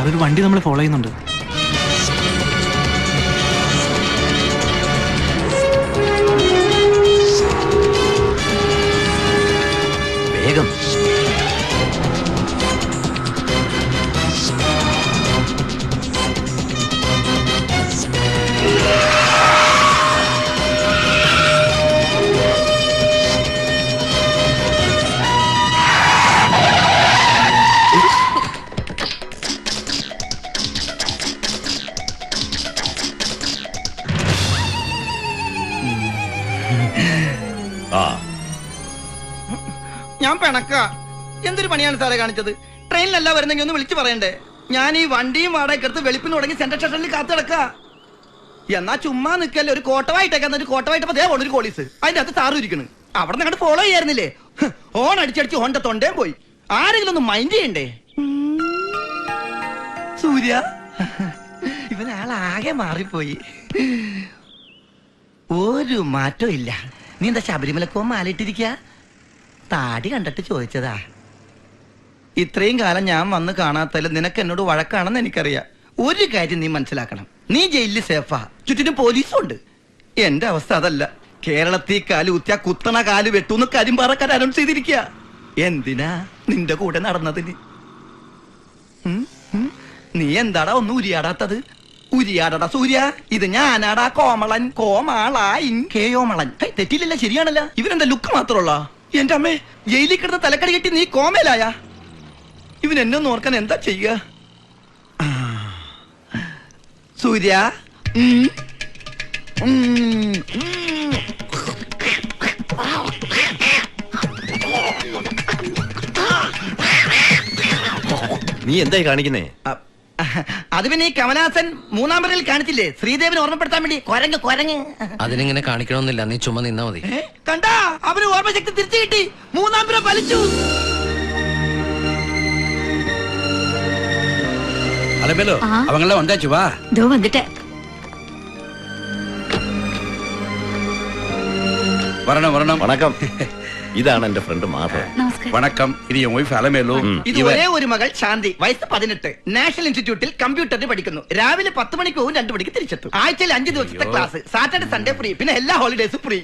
Sir ഒരു വണ്ടി നമ്മൾ ഫോളോ ചെയ്യുന്നുണ്ട്. വേഗം ഞാൻ പിണക്ക. എന്തൊരു പണിയാണ് സാറേ കാണിച്ചത്? ട്രെയിനിലല്ല വരുന്നെങ്കിൽ ഒന്ന് വിളിച്ചു പറയണ്ടേ? ഞാൻ ഈ വണ്ടിയും വാടകയ്ക്ക് എടുത്ത് വെളുപ്പിന് തുടങ്ങി സെൻട്രൽ സ്റ്റേഷനിൽ കാത്തു കിടക്ക. എന്നാ ചുമ്മാ നിൽക്കല്ലേ, ഒരു കോട്ടവായിട്ടേക്കാ. ഒരു കോട്ടവായിട്ടപ്പോ ദേ ഒരു പോലീസ് അതിന്റെ അകത്ത് സാറും ഇരിക്കണ്. അവിടെ നിന്ന് അങ്ങോട്ട് ഫോളോ ചെയ്യായിരുന്നില്ലേ? ഓൺ അടിച്ചടിച്ച് ഓന്റെ തൊണ്ടേം പോയി. ആരെങ്കിലും ഒന്ന് മൈൻഡ് ചെയ്യണ്ടേ? സൂര്യ, ഇവനാളാകെ മാറിപ്പോയി. ഒരു മാറ്റവും ഇല്ല. നീ എന്താ ശബരിമലക്കോ മാലിട്ടിരിക്ക? താടി കണ്ടിട്ട് ചോദിച്ചതാ. ഇത്രയും കാലം ഞാൻ വന്ന് കാണാത്തതിൽ നിനക്ക് എന്നോട് വഴക്കാണെന്ന് എനിക്കറിയാം. ഒരു കാര്യം നീ മനസ്സിലാക്കണം, നീ ജയിലിൽ സേഫാ, ചുറ്റിനും പോലീസും ഉണ്ട്. എന്റെ അവസ്ഥ അതല്ല. കേരളത്തിൽ കാല് കുത്തിയ കുത്തണ കാല് വെട്ടൂന്ന് കരിമ്പാറക്കാർ അനൗൺസ് ചെയ്തിരിക്കുക. എന്തിനാ നിന്റെ കൂടെ നടന്നതിന്? നീ എന്താടാ ഒന്നും ഉരിയാടാത്തത്? ഉരിയാടടാ സൂര്യ. ഇത് ഞാനാടാ കോമളൻ, കോമാളായിൻ കേയോമളൻ. തെറ്റില്ലല്ല, ശരിയാണല്ലോ. ഇവനെന്താ ലുക്ക് മാത്രമുള്ള? എന്റെ അമ്മേ, ജയിലിൽ കിടന്ന് തലക്കടി കെട്ടി നീ കോമയിലായ? ഇവൻ എന്നെ ഒന്ന് ഓർക്കാൻ എന്താ ചെയ്യുക? സൂര്യ, നീ എന്തായി കാണിക്കുന്നേ? അത് പിന്നെ ഈ കമലഹാസൻ 3-ാം പറയിൽ കാണിച്ചില്ലേ, ശ്രീദേവിനെ ഓർമ്മപ്പെടുത്താൻ വേണ്ടി കൊരങ്ങ് കൊരങ്ങ്. അതിനിങ്ങനെ കാണിക്കണമെന്നില്ല, നീ ചുമ്മാ നിന്നാ മതി. കണ്ടാ, അവന് ഓർമ്മശക്തി തിരിച്ചു കിട്ടി. 3-ാം പിറ ഫലിച്ചു. അലമേലോ അവങ്ങളെ വந்தாச்சு வா. ദോ വന്നിട്ടേ. വരണം വരണം. വണക്കം. ഇതാണ് എന്റെ ഫ്രണ്ട് മാധവ്. വണക്കം. ഇത് എൻ വൈഫ് അലമേലു. ഇത് ഒരേ ഒരു മകൾ ശാന്തി, വയസ്സ് 18, നാഷണൽ ഇൻസ്റ്റിറ്റ്യൂട്ടിൽ കമ്പ്യൂട്ടറിന് പഠിക്കുന്നു. രാവിലെ 10 മണിക്ക് പോകും, 2 മണിക്ക് തിരിച്ചെത്തും. ആഴ്ചയിൽ 5 ദിവസത്തെ ക്ലാസ്, സാറ്റർഡേ സൺഡേ ഫ്രീ, പിന്നെ എല്ലാ ഹോളിഡേസും ഫ്രീ.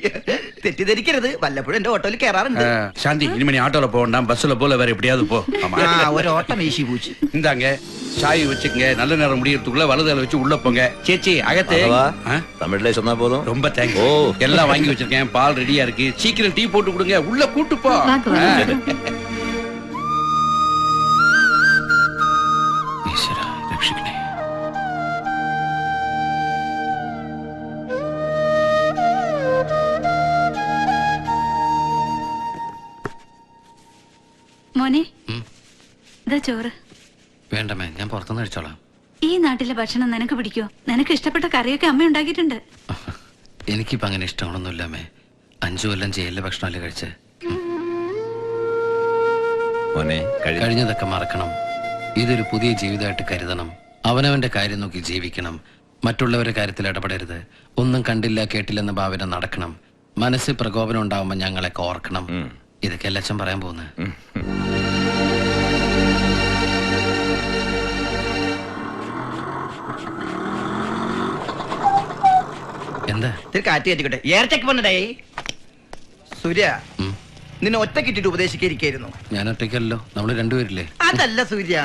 തെറ്റിദ്ധരിക്കരുത്, വല്ലപ്പോഴും എന്റെ ഓട്ടോയിൽ കയറാറുണ്ട്. சாந்தி இனிமே நீ ஆட்டோல போக வேண்டாம், பஸ்ல போல வேற எப்படியாவது போ. ഒരു ഓട്ടം വീശി പൂച്ചു. இந்தாங்க சாய் வச்சுக்கங்க. நல்ல நேரம் முடியறதுக்குள்ள வலதுல வச்சு உள்ள போங்க. சேச்சி அகத்தே. தமிழ்ல சொன்னா போதும். ரொம்ப தேங்க்ஸ். எல்லாம் வாங்கி வச்சிருக்கேன், பால் ரெடியா இருக்கு. சீக்கிரம் டீ போட்டு கொடுங்க, உள்ள கூட்டு போ. ഈശ്വരാ രക്ഷിക്കണേ. മോനെ, ഇതാ ചോറ്. വേണ്ടമേ, ഞാൻ പുറത്തുനിന്ന് കഴിച്ചോളാം. ഈ നാട്ടിലെ ഭക്ഷണം നിനക്ക് പിടിക്കോ? നിനക്ക് ഇഷ്ടപ്പെട്ട കറിയൊക്കെ അമ്മ ഉണ്ടാക്കിയിട്ടുണ്ട്. എനിക്കിപ്പോ അങ്ങനെ ഇഷ്ടമാണൊന്നുമില്ലമ്മേ. 5 കൊല്ലം ജയിലിലെ ഭക്ഷണമല്ലേ കഴിച്ച്. കഴിഞ്ഞതൊക്കെ മറക്കണം. ഇതൊരു പുതിയ ജീവിതമായിട്ട് കരുതണം. അവനവന്റെ കാര്യം നോക്കി ജീവിക്കണം. മറ്റുള്ളവരുടെ കാര്യത്തിൽ ഇടപെടരുത്. ഒന്നും കണ്ടില്ല കേട്ടില്ലെന്ന ഭാവന നടക്കണം. മനസ്സിൽ പ്രകോപനം ഉണ്ടാവുമ്പോ ഞങ്ങളെ ഓർക്കണം. ഇതൊക്കെ അല്ല അച്ഛൻ പറയാൻ പോകുന്നത്. എന്താ കാറ്റ് കയറ്റിക്കട്ടെ, എയർ ചെക്ക് പണ്ടേ. സൂര്യ, നിന്നെ ഒറ്റക്കിട്ടിട്ട് ഉപദേശിക്കായിരിക്കായിരുന്നു. ഞാൻ ഒറ്റയ്ക്കല്ലോ, നമ്മള് രണ്ടുപേരില്ലേ? അതല്ല സൂര്യ,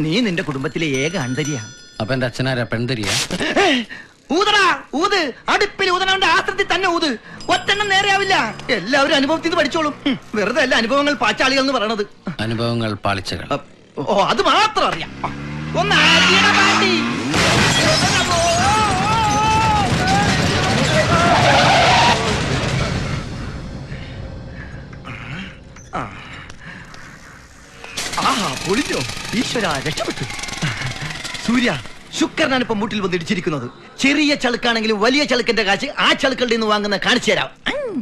നീ നിന്റെ കുടുംബത്തിലെ ഏക ആൺതരിയാ. അപ്പൊ എന്റെ അച്ഛനാരാ? പെൺതരിയാ? ഊതടാ, ഊത്. അടുപ്പിൽ ഊതണവന്റെ ആശ്രത്തിൽ തന്നെ ഊത്. ഒറ്റെണ്ണം നേരെയാവില്ല. എല്ലാവരും അനുഭവത്തിൽ പഠിച്ചോളും. വെറുതെ അല്ല അനുഭവങ്ങൾ പാച്ചാളികൾ എന്ന് പറയണത്. അനുഭവങ്ങൾ പാളിച്ചകൾ. ഓ, അത് മാത്രം അറിയാം. ഒന്ന് ആദ്യയുടെ പാട്ടി. പൊളിഞ്ഞോ? ഈശ്വര, രക്ഷപ്പെട്ടു. സൂര്യ, ശുക്രനാണ് ഇപ്പൊ മുട്ടിൽ വന്ന് ഇടിച്ചിരിക്കുന്നത്. ചെറിയ ചളുക്കാണെങ്കിലും വലിയ ചളുക്കന്റെ കാശ് ആ ചളുക്കളുടെ നിന്ന് വാങ്ങുന്ന കാണിച്ചു തരാം.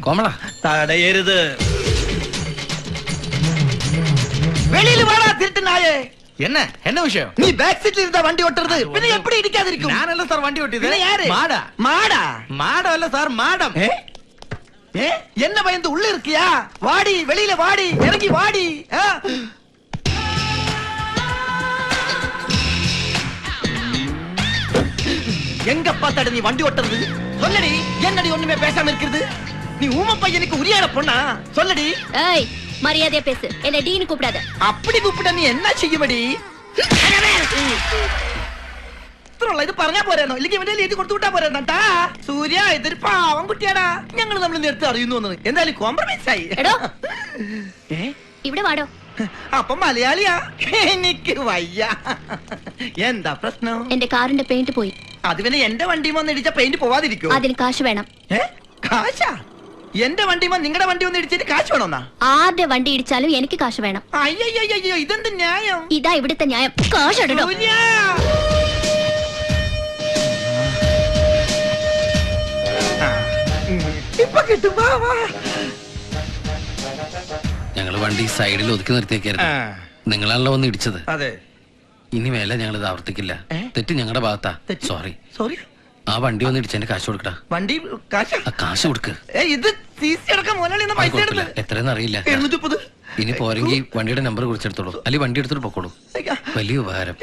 കോമള, തടയരുത്. വെളിയിൽ വേണാ തിരുട്ടുന്നായേ. என்ன விஷயம்? நீ பேக் சீட்ல இருந்தா வண்டி ஓட்டுறது பின்ன எப்படி இடிக்காது இருக்கும்? நான் இல்ல சார் வண்டி ஓட்டியது. பின்ன யாரு? மாடா. மாடா? மாடம் இல்ல சார், மாடம். என்ன பயந்து உள்ள இருக்கியா? வாடி, வெளியில வாடி, இறங்கி வாடி. எங்க பார்த்தாடு நீ வண்டி ஓட்டுறது? சொல்லடி, என்னடி ஒண்ணுமே பேசாம இருக்குது? நீ ஊம பையனுக்கு உரியாட பொண்ணா? சொல்லடி. ஏய், மரியாதையா பேசு. என்ன டீன்னு கூப்பிடாத. அப்படி கூப்பிட்ட நீ என்ன செய்யுமடி? ഇത് പറഞ്ഞാ പോരാന്നോ? ഇല്ലെങ്കിൽ ഇവന്റെ എഴുതി കൊടുത്തു വിട്ടാ പോരാ? സൂര്യ, ഇതൊരു പാവം കുട്ടിയാടാ. ഞങ്ങൾ നമ്മൾ നേരത്തെ അറിയുന്നു. എന്തായാലും കോംപ്രമൈസ് ആയി. ഇവിടെ വാടോ. അപ്പൊ മലയാളിയാ? എനിക്ക് വയ്യ. എന്താ പ്രശ്നം? എന്റെ കാറിന്റെ പെയിന്റ് പോയി. അത് പിന്നെ എന്റെ വണ്ടിയിൽ വന്ന് ഇടിച്ച പെയിന്റ് പോവാതിരിക്കോ? അതിന് കാശ് വേണം. കാശാ? എന്റെ വണ്ടിയിൽ നിങ്ങളുടെ വണ്ടി വന്ന് ഇടിച്ചിട്ട് കാശ് വേണമെന്നാ? ആരുടെ വണ്ടി ഇടിച്ചാലും എനിക്ക് കാശ് വേണം. അയ്യോ, ഇതെന്ത് ന്യായം? ഇതാ ഇവിടുത്തെ ന്യായം. കാശ് ഇടണോ? ഇപ്പൊ കിട്ടും. ഞങ്ങള് വണ്ടി സൈഡിൽ ഒതുക്കി നിർത്തിയേക്കായിരുന്നു. നിങ്ങളാണല്ലോ വന്ന് ഇടിച്ചത്. അതെ. ഇനി മേലെ ഞങ്ങൾ ഇത് ആവർത്തിക്കില്ല. തെറ്റ് ഞങ്ങളുടെ ഭാഗത്താ. സോറി. ആ വണ്ടി വന്ന് ഇടിച്ചതിന്റെ കാശ് കൊടുക്കടാ. വണ്ടി കാശ്? ആ കാശ് കൊടുക്ക്. ഇത് പൈസ എത്രയെന്ന് അറിയില്ല. ഇനി പോരെങ്കിൽ വണ്ടിയുടെ നമ്പർ കുറിച്ചെടുത്തോളൂ. അല്ലെങ്കിൽ വണ്ടി എടുത്തിട്ട് പൊക്കോളൂ. വലിയ ഉപകാരം.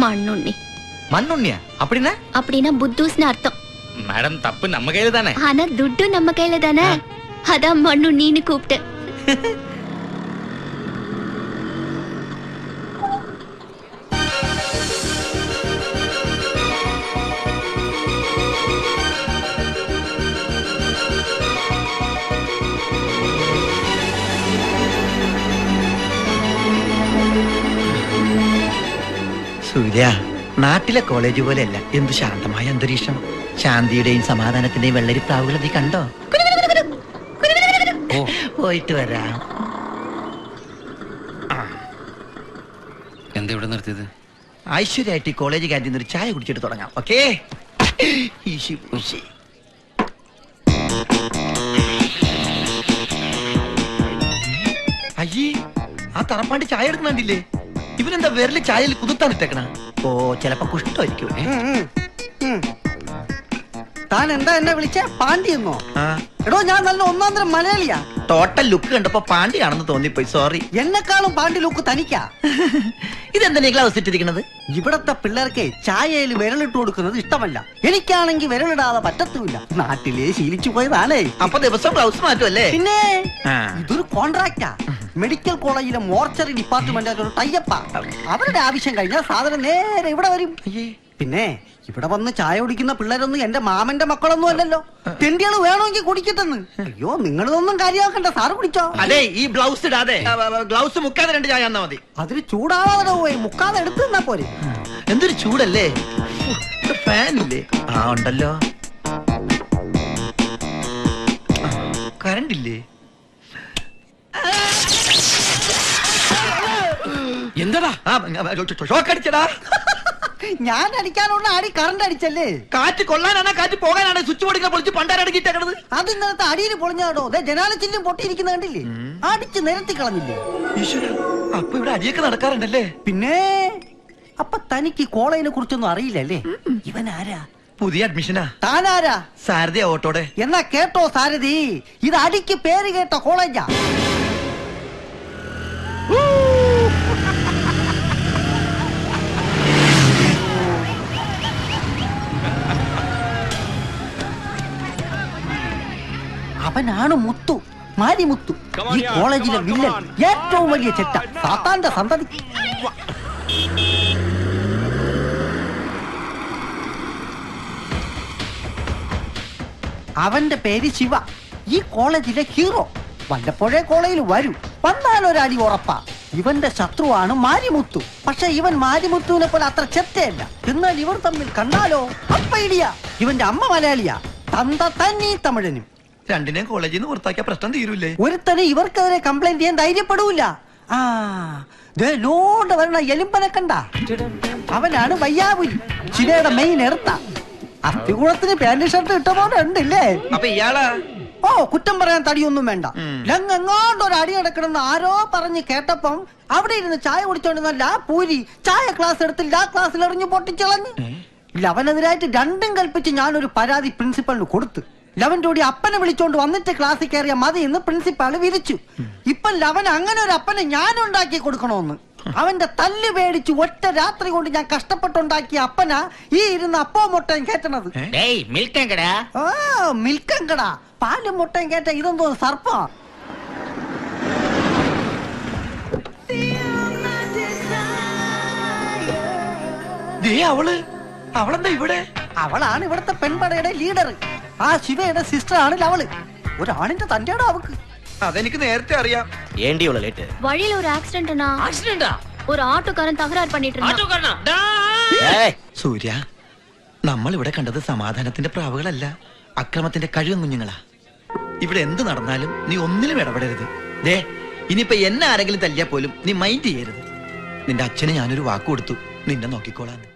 മണ്ണുണ്ണി. മണ്ണുണ്ണിയാ? அப்படினா? அப்படினா புத்தூஸ்னு அர்த்தம். மேடம், தப்பு நம்ம கையில தானே. ஆனா துட்டு நம்ம கையில தானே. அதான் மண்ணுண்ணின்னு கூப்பிட்டு. സൂര്യ, നാട്ടിലെ കോളേജ് പോലെയല്ല. എന്ത് ശാന്തമായ അന്തരീക്ഷം. ശാന്തിയുടെയും സമാധാനത്തിന്റെയും വെള്ളരിപ്രാവുകൾ നീ കണ്ടോ? പോയിട്ട് വരാം. എന്താ ഇവിടെ നിർത്തിയത്? ഐശ്വര്യമായിട്ട് ഈ കോളേജ് ക്യാൻറ്റീൻ ഒരു ചായ കുടിച്ചിട്ട് തുടങ്ങാം. ഓക്കേ? അയ്യേ, ആ തറപ്പാണ്ടി ചായ എടുക്കണ്ടില്ലേ? ഇവനെന്താ വിരല് ചായയിൽ കുതിർത്താൻ ഇട്ടേക്കണ? ഓ, ചിലപ്പോ കുഷ്ടമായിരിക്കും. താൻ എന്താ എന്നെ വിളിച്ച? പാണ്ടിയെന്നോ? എടോ, ഞാൻ നല്ല ഒന്നാന്തരം മലയാളിയാ. ടോട്ടൽ ലുക്ക് കണ്ടപ്പോ പാണ്ടിയാണെന്ന് തോന്നിപ്പോയി. സോറി. എന്നെക്കാളും പാണ്ടി ലുക്ക് തനിക്കാ. ഇതെന്താ നീ ഗ്ലൗസ് ഇട്ടിരിക്കണത്? ഇവിടത്തെ പിള്ളേർക്ക് ചായയിൽ വിരലിട്ട് കൊടുക്കുന്നത് ഇഷ്ടമല്ല. എനിക്കാണെങ്കിൽ വിരലിടാതെ പറ്റത്തുമില്ല. നാട്ടിലെ ശീലിച്ചു പോയതാണേ. അപ്പൊ ദിവസം ഗ്ലൗസ് മാറ്റുമല്ലേ? പിന്നെ ഇതൊരു കോൺട്രാക്റ്റാ. മെഡിക്കൽ കോളേജിലെ മോർച്ചറി ഡിപ്പാർട്ട്മെന്റ് ഒരു ടൈപ്പാ. അവരുടെ ആവശ്യം കഴിഞ്ഞാൽ സാധനം നേരെ ഇവിടെ വരും. പിന്നെ ഇവിടെ വന്ന് ചായ കുടിക്കുന്ന പിള്ളേരൊന്നും എന്റെ മാമന്റെ മക്കളൊന്നും അല്ലല്ലോ. തെണ്ടികള് വേണമെങ്കിൽ കുടിക്കട്ടെന്ന്. അയ്യോ, നിങ്ങളിതൊന്നും കാര്യമാക്കണ്ട. സാറ് കുടിച്ചോ? അതെ, ഈ ബ്ലൗസ് ഇടാതെ ഗ്ലൗസ് മുക്കാതെ 2 ചായ തന്നാ മതി. അതിന് ചൂടാവാതെ പോയി മുക്കാതെ എടുത്തു തന്നാ പോരെ. എന്തൊരു ചൂടല്ലേ? ഫാനില്ലേ? ആ, ഉണ്ടല്ലോ. കറണ്ട് ഇല്ലേ? എന്താടാ? ഷോക്ക് അടിച്ചടാ. ഞാൻ അടിക്കാനുള്ള ആടി കറണ്ട് അടിച്ചല്ലേ? കാറ്റ് കൊള്ളാനാണ് കാറ്റ് പോകാനാണ് സ്വിച്ച് ബോർഡിനെ പൊളിച്ച് പണ്ടാരടക്കിട്ടേക്കണത്. അത് ഇന്നലത്തെ അടിയിൽ പൊളിഞ്ഞാടോ? ജനാലച്ചില്ലും പൊട്ടിയിരിക്കുന്ന കണ്ടില്ലേ? അടിച്ച് നിരത്തി കളഞ്ഞില്ലേ? അപ്പൊ ഇവിടെ അടിയൊക്കെ നടക്കാറുണ്ടല്ലേ? പിന്നെ അപ്പൊ തനിക്ക് കോളേജിനെ കുറിച്ചൊന്നും അറിയില്ലല്ലേ? ഇവൻ ആരാ? പുതിയ അഡ്മിഷനാ. താനാരാ? സാരഥി ഓട്ടോടെ. എന്നാ കേട്ടോ സാരഥി, ഇത് അടിക്ക് പേര് കേട്ട കോളേജാ. അവനാണ് മുത്തു, മാരിമുത്തു. ഈ കോളേജിലെ വില്ലൻ, ഏറ്റവും വലിയ ചെറ്റ, സാത്താന്റെ സന്തതി. അവന്റെ പേര് ശിവ. ഈ കോളേജിലെ ഹീറോ. വല്ലപ്പോഴേ കോളേജിൽ വരും. വന്നാലൊരടി ഉറപ്പാ. ഇവന്റെ ശത്രുവാണ് മാരിമുത്തു. പക്ഷെ ഇവൻ മാരിമുത്തുവിനെ പോലെ അത്ര ചെറ്റയല്ല. എന്നാൽ ഇവർ തമ്മിൽ കണ്ടാലോ അപ്പ ഇടിയ. ഇവന്റെ അമ്മ മലയാളിയാ, തന്ത തന്നീ തമിഴനും. രണ്ടിനെയും കോളേജിൽ നിന്ന് പുറത്താക്കിയ പ്രശ്നം തീരൂലേ? ഒരുത്തനെ ഇവർക്കെതിരെ കംപ്ലൈന്റ് ചെയ്യാൻ ധൈര്യപ്പെടൂല. ആ, ലോണ്ട് വരണ എലുമ്പനെ കണ്ട? അവനാണ് വയ്യാപുരി, ചിലയുടെ മെയിൻ എർത്ത. അസ്ഥികൂടത്തിന് പാന്റ് ഷർട്ട് ഇട്ട പോലെ ഉണ്ടല്ലേ? അപ്പൊ ഇയാളാ? ഓ, കുറ്റം പറയാൻ തടിയൊന്നും വേണ്ട. ലങ്ങെങ്ങാണ്ട് ഒരു അടി നടക്കണമെന്ന് ആരോ പറഞ്ഞ് കേട്ടപ്പം അവിടെ ഇരുന്ന് ചായ കുടിച്ചോണ്ടിരുന്ന ലാ പൂരി ചായ ക്ലാസ് എടുത്ത് ലാ ക്ലാസ്സിൽ എറിഞ്ഞു പൊട്ടിച്ചളഞ്ഞ്. ലവനെതിരായിട്ട് രണ്ടും കൽപ്പിച്ച് ഞാനൊരു പരാതി പ്രിൻസിപ്പലിന് കൊടുത്തു. ലവന്റെ കൂടി അപ്പനെ വിളിച്ചോണ്ട് വന്നിട്ട് ക്ലാസ്സിൽ കയറിയ മതി എന്ന് പ്രിൻസിപ്പാള് വിരിച്ചു. ഇപ്പൊ ലവൻ അങ്ങനെ ഒരു അപ്പനെ ഞാൻ ഉണ്ടാക്കി കൊടുക്കണോന്ന്. അവന്റെ തല്ല് പേടിച്ച് ഒറ്റ രാത്രി കൊണ്ട് ഞാൻ കഷ്ടപ്പെട്ടുണ്ടാക്കിയ അപ്പനാ ഈ ഇരുന്ന് അപ്പോ മുട്ടയും കേട്ടണത്. டேய் மில்க் எங்கடா ആ മിൽക്കങ്കടാ, പാലും മുട്ടയും കേട്ട ഇതെന്തോ സർപ്പ. അവളെന്താ ഇവിടെ? അവളാണ് ഇവിടുത്തെ പെൺപടയുടെ ലീഡർ. ആ ശിവയുടെ സിസ്റ്റർ ആണ് അവള്. ഒരാണിന്റെ തന്റെയാണോ അവക്ക്? അതെനിക്ക് നേരത്തെ അറിയാം. ஏண்டி இவ்வளவு லேட் வழியில ஒரு ஆக்சிடென்ட்னா ஒரு ஆட்டோக்காரன் தகராறு பண்ணிட்டு இருந்தான். ஏய் സൂര്യ, നമ്മൾ ഇവിടെ കണ്ടത് സമാധാനത്തിന്റെ പ്രാവുകളല്ല, അക്രമത്തിന്റെ കഴിവും കുഞ്ഞുങ്ങളാ. ഇവിടെ എന്ത് നടന്നാലും നീ ഒന്നിലും ഇടപെടരുത്. ദേ, ഇനിയിപ്പൊ എന്നെ ആരെങ്കിലും തല്ലിയാ പോലും നീ മൈൻഡ് ചെയ്യരുത്. നിന്റെ അച്ഛന് ഞാനൊരു വാക്ക് കൊടുത്തു, നിന്നെ നോക്കിക്കോളാന്ന്.